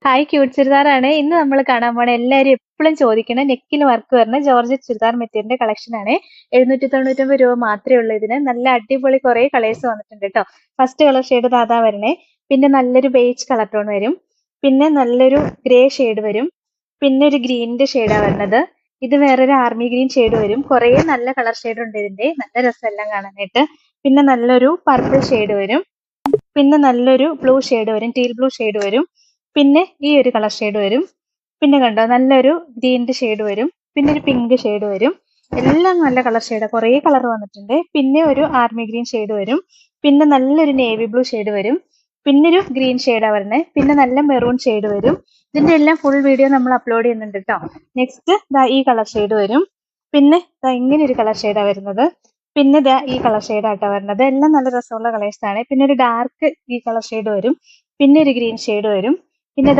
Hi cute ചുരിദാറാണ് ഇന്ന് നമ്മൾ കാണാൻ പോണ എല്ലാവരും എപ്പോഴും ചോദിക്കണ നെക്കിൽ വർക്ക് വരുന്ന ജോർജറ്റ് ചുരിദാർ മെറ്റീരിയലിന്റെ കളക്ഷൻ ആണ്. 799 രൂപ മാത്രമേ ഉള്ളൂ. ഇതിന് നല്ല അടിപൊളി കുറെ കളേഴ്സ് വന്നിട്ടുണ്ട് കേട്ടോ. ഫസ്റ്റ് കളർ ഷെയ്ഡ് ദാതാ വരണേ, പിന്നെ നല്ലൊരു ബേജ് കളർ ടോൺ വരും, പിന്നെ നല്ലൊരു ഗ്രേ ഷെയ്ഡ് വരും, പിന്നെ ഒരു ഗ്രീനിന്റെ ഷെയ്ഡാ വരുന്നത്. ഇത് വേറൊരു ആർമി ഗ്രീൻ ഷെയ്ഡ് വരും. കുറെ നല്ല കളർ ഷെയ്ഡ് ഉണ്ട് ഇതിന്റെ, നല്ല രസമെല്ലാം കാണാനായിട്ട്. പിന്നെ നല്ലൊരു പർപ്പിൾ ഷെയ്ഡ് വരും, പിന്നെ നല്ലൊരു ബ്ലൂ ഷെയ്ഡ് വരും, ടീൽ ബ്ലൂ ഷെയ്ഡ് വരും, പിന്നെ ഈ ഒരു കളർ ഷെയ്ഡ് വരും, പിന്നെ കണ്ടോ നല്ലൊരു ഗ്രീനിന്റെ ഷെയ്ഡ് വരും, പിന്നെ ഒരു പിങ്ക് ഷെയ്ഡ് വരും. എല്ലാം നല്ല കളർ ഷെയ്ഡ്, കുറേ കളർ വന്നിട്ടുണ്ട്. പിന്നെ ഒരു ആർമി ഗ്രീൻ ഷെയ്ഡ് വരും, പിന്നെ നല്ലൊരു നേവി ബ്ലൂ ഷെയ്ഡ് വരും, പിന്നെ ഒരു ഗ്രീൻ ഷെയ്ഡാ വരുന്നത്, പിന്നെ നല്ല മെറൂൺ ഷെയ്ഡ് വരും. ഇതിന്റെ എല്ലാം ഫുൾ വീഡിയോ നമ്മൾ അപ്ലോഡ് ചെയ്യുന്നുണ്ട് കേട്ടോ. നെക്സ്റ്റ് ഈ കളർ ഷെയ്ഡ് വരും, പിന്നെ ഇങ്ങനെ ഒരു കളർ ഷെയ്ഡാ വരുന്നത്, പിന്നെ ഈ കളർ ഷെയ്ഡാട്ടോ വരുന്നത്. എല്ലാം നല്ല രസമുള്ള കളേഴ്സ് ആണ്. പിന്നെ ഒരു ഡാർക്ക് ഈ കളർ ഷെയ്ഡ് വരും, പിന്നെ ഒരു ഗ്രീൻ ഷെയ്ഡ് വരും, പിന്നെ